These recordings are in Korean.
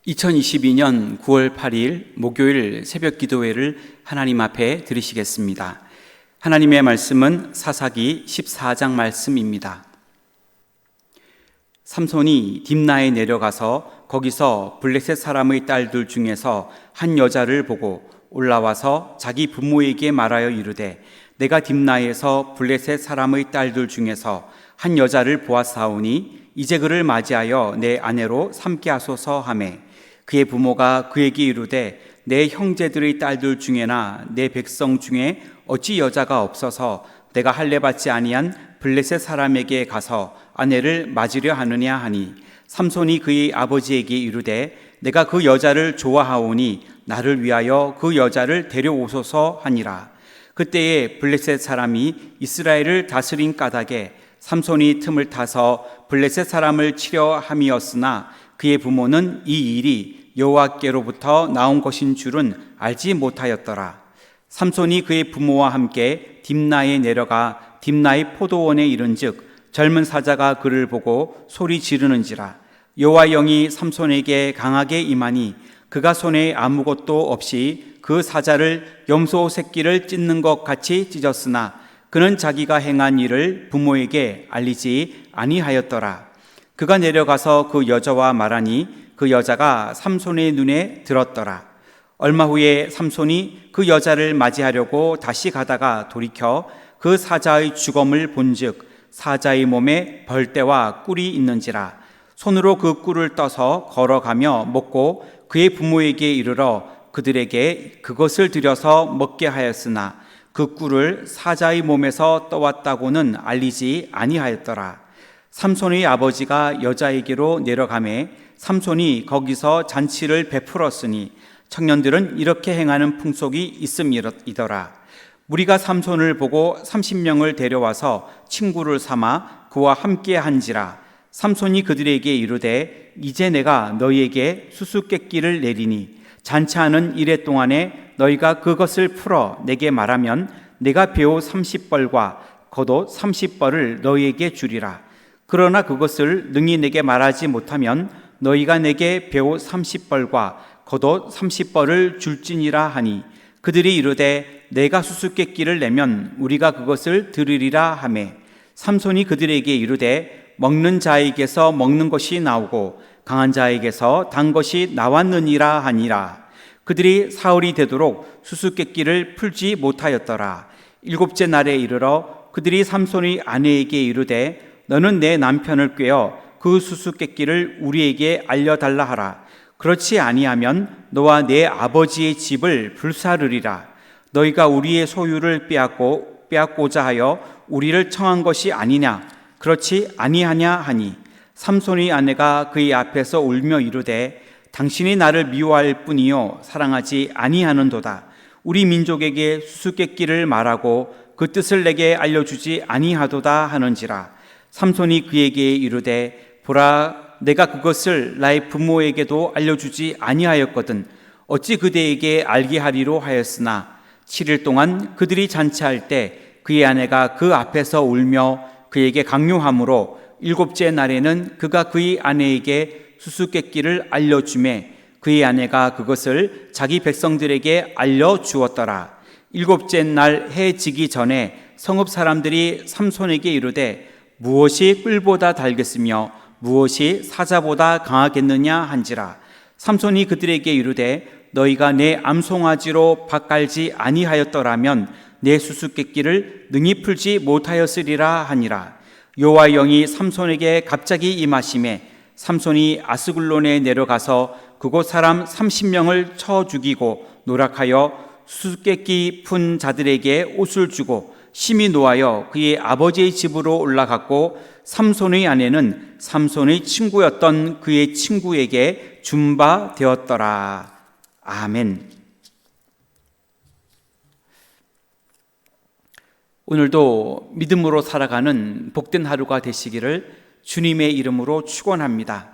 2022년 9월 8일 목요일 새벽 기도회를 하나님 앞에 드리시겠습니다. 하나님의 말씀은 사사기 14장 말씀입니다. 삼손이 딥나에 내려가서 거기서 블레셋 사람의 딸들 중에서 한 여자를 보고 올라와서 자기 부모에게 말하여 이르되 내가 딥나에서 블레셋 사람의 딸들 중에서 한 여자를 보았사오니 이제 그를 맞이하여 내 아내로 삼게 하소서 하매 그의 부모가 그에게 이르되 내 형제들의 딸들 중에나 내 백성 중에 어찌 여자가 없어서 내가 할례 받지 아니한 블레셋 사람에게 가서 아내를 맞으려 하느냐 하니 삼손이 그의 아버지에게 이르되 내가 그 여자를 좋아하오니 나를 위하여 그 여자를 데려오소서 하니라. 그때에 블레셋 사람이 이스라엘을 다스린 까닭에 삼손이 틈을 타서 블레셋 사람을 치려 함이었으나 그의 부모는 이 일이 여호와께로부터 나온 것인 줄은 알지 못하였더라. 삼손이 그의 부모와 함께 딥나에 내려가 딥나의 포도원에 이른즉 젊은 사자가 그를 보고 소리 지르는지라. 여호와 영이 삼손에게 강하게 임하니 그가 손에 아무것도 없이 그 사자를 염소 새끼를 찢는 것 같이 찢었으나 그는 자기가 행한 일을 부모에게 알리지 아니하였더라. 그가 내려가서 그 여자와 말하니 그 여자가 삼손의 눈에 들었더라. 얼마 후에 삼손이 그 여자를 맞이하려고 다시 가다가 돌이켜 그 사자의 주검을 본즉 사자의 몸에 벌떼와 꿀이 있는지라. 손으로 그 꿀을 떠서 걸어가며 먹고 그의 부모에게 이르러 그들에게 그것을 들여서 먹게 하였으나 그 꿀을 사자의 몸에서 떠왔다고는 알리지 아니하였더라. 삼손의 아버지가 여자에게로 내려가매 삼손이 거기서 잔치를 베풀었으니 청년들은 이렇게 행하는 풍속이 있음이더라. 무리가 삼손을 보고 30명을 데려와서 친구를 삼아 그와 함께 한지라. 삼손이 그들에게 이르되 이제 내가 너희에게 수수께끼를 내리니 잔치하는 이래 동안에 너희가 그것을 풀어 내게 말하면 내가 배옷 30벌과 겉옷 30벌을 너희에게 주리라. 그러나 그것을 능히 내게 말하지 못하면 너희가 내게 배옷 30벌과 겉옷 30벌을 줄지니라 하니 그들이 이르되 내가 수수께끼를 내면 우리가 그것을 들으리라 하매 삼손이 그들에게 이르되 먹는 자에게서 먹는 것이 나오고 강한 자에게서 단 것이 나왔느니라 하니라. 그들이 사흘이 되도록 수수께끼를 풀지 못하였더라. 일곱째 날에 이르러 그들이 삼손의 아내에게 이르되 너는 내 남편을 꾀어 그 수수께끼를 우리에게 알려달라 하라. 그렇지 아니하면 너와 내 아버지의 집을 불사르리라. 너희가 우리의 소유를 빼앗고자 하여 우리를 청한 것이 아니냐? 그렇지 아니하냐 하니 삼손의 아내가 그의 앞에서 울며 이르되 당신이 나를 미워할 뿐이요 사랑하지 아니하는도다. 우리 민족에게 수수께끼를 말하고 그 뜻을 내게 알려주지 아니하도다 하는지라. 삼손이 그에게 이르되 보라 내가 그것을 나의 부모에게도 알려주지 아니하였거든 어찌 그대에게 알게 하리로 하였으나 7일 동안 그들이 잔치할 때 그의 아내가 그 앞에서 울며 그에게 강요함으로 일곱째 날에는 그가 그의 아내에게 수수께끼를 알려주매 그의 아내가 그것을 자기 백성들에게 알려주었더라. 일곱째 날 해 지기 전에 성읍 사람들이 삼손에게 이르되 무엇이 꿀보다 달겠으며 무엇이 사자보다 강하겠느냐 한지라. 삼손이 그들에게 이르되 너희가 내 암송아지로 밭갈지 아니하였더라면 내 수수께끼를 능히 풀지 못하였으리라 하니라. 여호와 영이 삼손에게 갑자기 임하심에 삼손이 아스글론에 내려가서 그곳 사람 30명을 쳐 죽이고 노력하여 수수께끼 푼 자들에게 옷을 주고 심히 노하여 그의 아버지의 집으로 올라갔고 삼손의 아내는 삼손의 친구였던 그의 친구에게 준 바 되었더라. 아멘. 오늘도 믿음으로 살아가는 복된 하루가 되시기를 주님의 이름으로 축원합니다.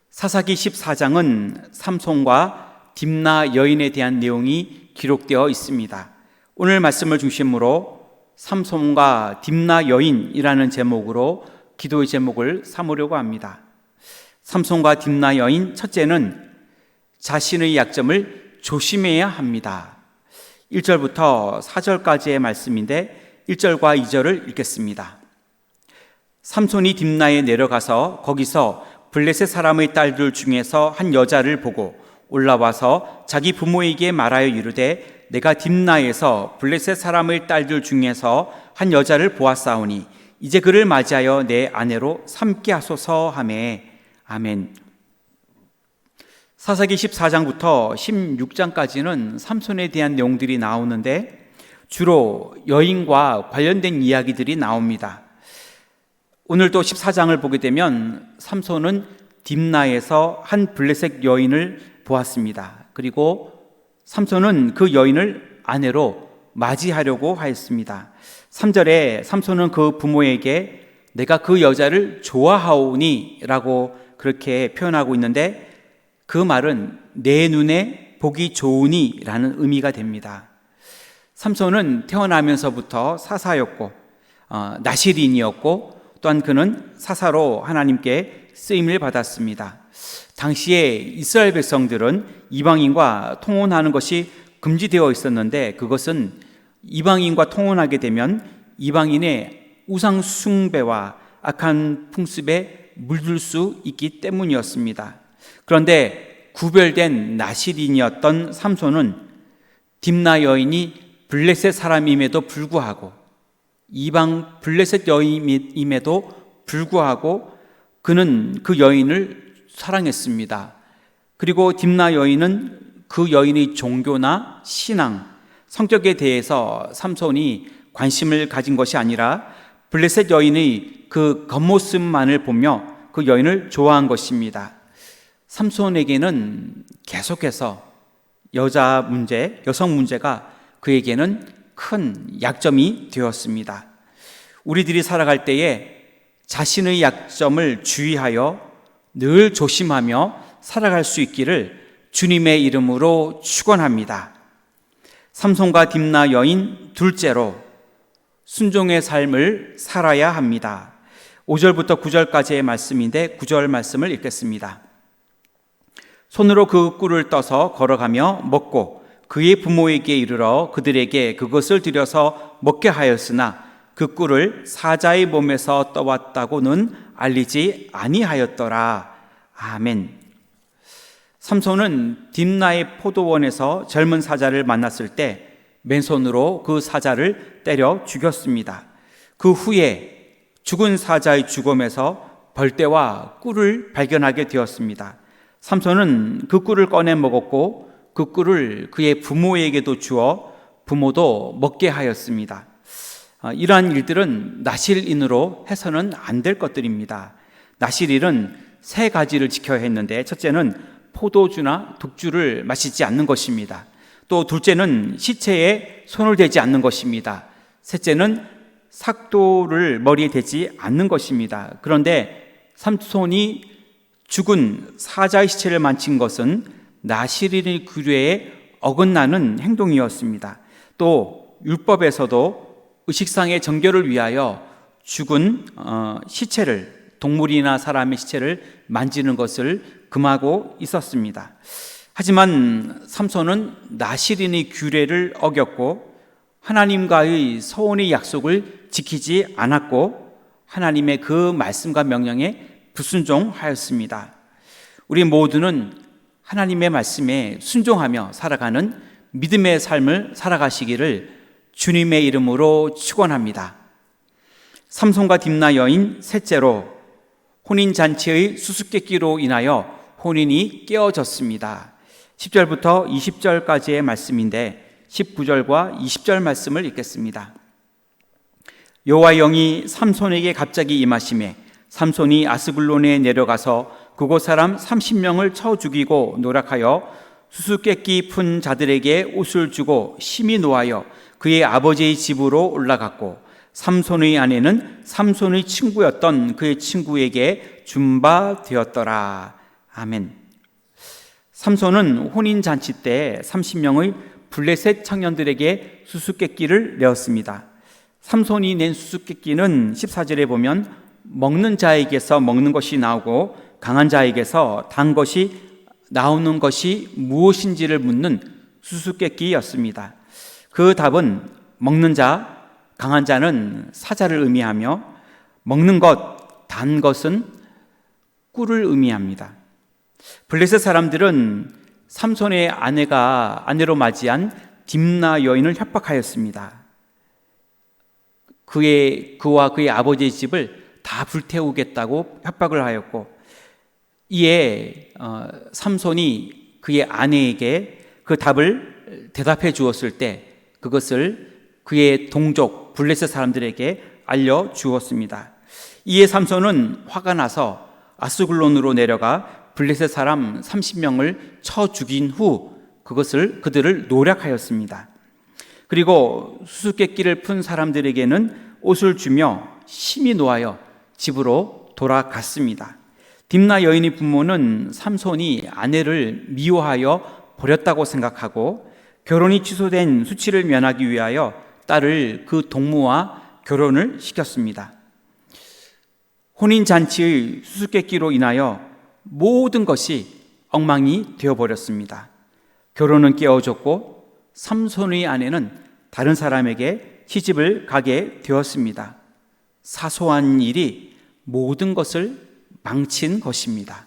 사사기 14장은 삼손과 딥나 여인에 대한 내용이 기록되어 있습니다. 오늘 말씀을 중심으로 삼손과 딥나 여인이라는 제목으로 기도의 제목을 삼으려고 합니다. 삼손과 딥나 여인, 첫째는 자신의 약점을 조심해야 합니다. 1절부터 4절까지의 말씀인데 1절과 2절을 읽겠습니다. 삼손이 딥나에 내려가서 거기서 블레셋 사람의 딸들 중에서 한 여자를 보고 올라와서 자기 부모에게 말하여 이르되 내가 딥나에서 블레셋 사람의 딸들 중에서 한 여자를 보았사오니 이제 그를 맞이하여 내 아내로 삼게 하소서 하매. 아멘. 사사기 14장부터 16장까지는 삼손에 대한 내용들이 나오는데 주로 여인과 관련된 이야기들이 나옵니다. 오늘도 14장을 보게 되면 삼손은 딥나에서 한 블레셋 여인을 보았습니다. 그리고 삼손은 그 여인을 아내로 맞이하려고 하였습니다. 3절에 삼손은 그 부모에게 내가 그 여자를 좋아하오니 라고 그렇게 표현하고 있는데 그 말은 내 눈에 보기 좋으니 라는 의미가 됩니다. 삼손은 태어나면서부터 사사였고 나실인이었고 또한 그는 사사로 하나님께 쓰임을 받았습니다. 당시에 이스라엘 백성들은 이방인과 통혼하는 것이 금지되어 있었는데 그것은 이방인과 통혼하게 되면 이방인의 우상 숭배와 악한 풍습에 물들 수 있기 때문이었습니다. 그런데 구별된 나실인이었던 삼손은 딥나 여인이 블레셋 사람임에도 불구하고 이방 블레셋 여인임에도 불구하고 그는 그 여인을 사랑했습니다. 그리고 딥나 여인은 그 여인의 종교나 신앙, 성격에 대해서 삼손이 관심을 가진 것이 아니라 블레셋 여인의 그 겉모습만을 보며 그 여인을 좋아한 것입니다. 삼손에게는 계속해서 여성 문제가 그에게는 큰 약점이 되었습니다. 우리들이 살아갈 때에 자신의 약점을 주의하여 늘 조심하며 살아갈 수 있기를 주님의 이름으로 축원합니다. 삼손과 딥나 여인 둘째로 순종의 삶을 살아야 합니다. 5절부터 9절까지의 말씀인데 9절 말씀을 읽겠습니다. 손으로 그 꿀을 떠서 걸어가며 먹고 그의 부모에게 이르러 그들에게 그것을 들여서 먹게 하였으나 그 꿀을 사자의 몸에서 떠왔다고는 알리지 아니하였더라. 아멘. 삼손은 딥나의 포도원에서 젊은 사자를 만났을 때 맨손으로 그 사자를 때려 죽였습니다. 그 후에 죽은 사자의 죽음에서 벌떼와 꿀을 발견하게 되었습니다. 삼손은 그 꿀을 꺼내 먹었고 그 꿀을 그의 부모에게도 주어 부모도 먹게 하였습니다. 이러한 일들은 나실인으로 해서는 안 될 것들입니다. 나실인은 세 가지를 지켜야 했는데 첫째는 포도주나 독주를 마시지 않는 것입니다. 또 둘째는 시체에 손을 대지 않는 것입니다. 셋째는 삭도를 머리에 대지 않는 것입니다. 그런데 삼손이 죽은 사자의 시체를 만진 것은 나실인의 규례에 어긋나는 행동이었습니다. 또 율법에서도 의식상의 정결을 위하여 죽은 시체를, 동물이나 사람의 시체를 만지는 것을 금하고 있었습니다. 하지만 삼손은 나실인의 규례를 어겼고 하나님과의 서원의 약속을 지키지 않았고 하나님의 그 말씀과 명령에 불순종하였습니다. 우리 모두는 하나님의 말씀에 순종하며 살아가는 믿음의 삶을 살아가시기를 주님의 이름으로 축원합니다. 삼손과 딥나 여인 셋째로 혼인잔치의 수수께끼로 인하여 혼인이 깨어졌습니다. 10절부터 20절까지의 말씀인데 19절과 20절 말씀을 읽겠습니다. 여호와의 영이 삼손에게 갑자기 임하시매 삼손이 아스글론에 내려가서 그곳 사람 30명을 쳐 죽이고 노략하여 수수께끼 푼 자들에게 옷을 주고 심히 노하여 그의 아버지의 집으로 올라갔고 삼손의 아내는 삼손의 친구였던 그의 친구에게 준 바 되었더라. 아멘. 삼손은 혼인잔치 때 30명의 블레셋 청년들에게 수수께끼를 내었습니다. 삼손이 낸 수수께끼는 14절에 보면 먹는 자에게서 먹는 것이 나오고 강한 자에게서 단 것이 나오는 것이 무엇인지를 묻는 수수께끼였습니다. 그 답은 먹는 자, 강한 자는 사자를 의미하며 먹는 것, 단 것은 꿀을 의미합니다. 블레셋 사람들은 삼손의 아내로 맞이한 딥나 여인을 협박하였습니다. 그와 그의 아버지의 집을 다 불태우겠다고 협박을 하였고, 이에 삼손이 그의 아내에게 그 답을 대답해 주었을 때 그것을 그의 동족 블레셋 사람들에게 알려주었습니다. 이에 삼손은 화가 나서 아스글론으로 내려가 블레셋 사람 30명을 쳐 죽인 후 그들을 노략하였습니다. 그리고 수수께끼를 푼 사람들에게는 옷을 주며 심히 노하여 집으로 돌아갔습니다. 딥나 여인의 부모는 삼손이 아내를 미워하여 버렸다고 생각하고 결혼이 취소된 수치를 면하기 위하여 딸을 그 동무와 결혼을 시켰습니다. 혼인잔치의 수수께끼로 인하여 모든 것이 엉망이 되어버렸습니다. 결혼은 깨어졌고 삼손의 아내는 다른 사람에게 시집을 가게 되었습니다. 사소한 일이 모든 것을 망친 것입니다.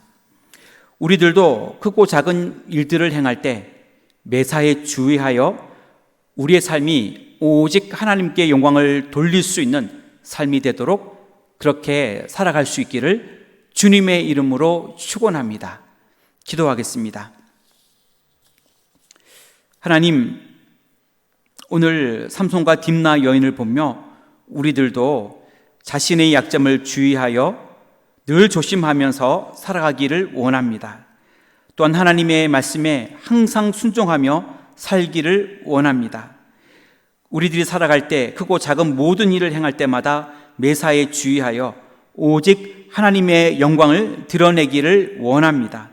우리들도 크고 작은 일들을 행할 때 매사에 주의하여 우리의 삶이 오직 하나님께 영광을 돌릴 수 있는 삶이 되도록 그렇게 살아갈 수 있기를 주님의 이름으로 축원합니다. 기도하겠습니다. 하나님, 오늘 삼손과 딥나 여인을 보며 우리들도 자신의 약점을 주의하여 늘 조심하면서 살아가기를 원합니다. 또한 하나님의 말씀에 항상 순종하며 살기를 원합니다. 우리들이 살아갈 때 크고 작은 모든 일을 행할 때마다 매사에 주의하여 오직 하나님의 영광을 드러내기를 원합니다.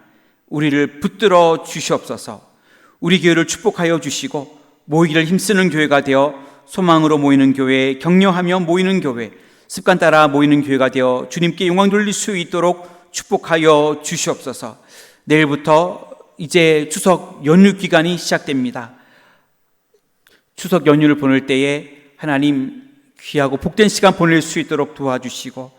우리를 붙들어 주시옵소서. 우리 교회를 축복하여 주시고 모이기를 힘쓰는 교회가 되어 소망으로 모이는 교회, 격려하며 모이는 교회, 습관 따라 모이는 교회가 되어 주님께 영광 돌릴 수 있도록 축복하여 주시옵소서. 내일부터 이제 추석 연휴 기간이 시작됩니다. 추석 연휴를 보낼 때에 하나님 귀하고 복된 시간 보낼 수 있도록 도와주시고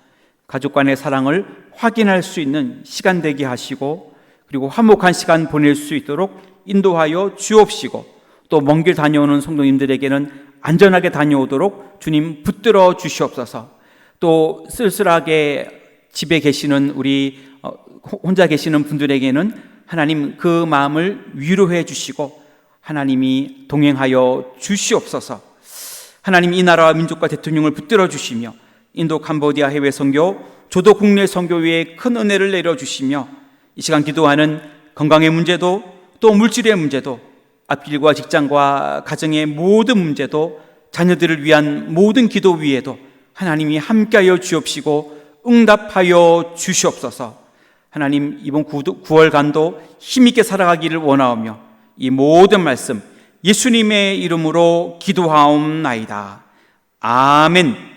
가족 간의 사랑을 확인할 수 있는 시간 되게 하시고 그리고 화목한 시간 보낼 수 있도록 인도하여 주옵시고 또 먼 길 다녀오는 성도님들에게는 안전하게 다녀오도록 주님 붙들어 주시옵소서. 또 쓸쓸하게 집에 계시는 우리 혼자 계시는 분들에게는 하나님 그 마음을 위로해 주시고 하나님이 동행하여 주시옵소서. 하나님 이 나라와 민족과 대통령을 붙들어 주시며 인도 캄보디아 해외 선교, 조도 국내 선교 위에 큰 은혜를 내려 주시며 이 시간 기도하는 건강의 문제도 또 물질의 문제도 앞길과 직장과 가정의 모든 문제도 자녀들을 위한 모든 기도 위에도 하나님이 함께하여 주옵시고 응답하여 주시옵소서. 하나님 이번 9월간도 힘있게 살아가기를 원하오며 이 모든 말씀 예수님의 이름으로 기도하옵나이다. 아멘.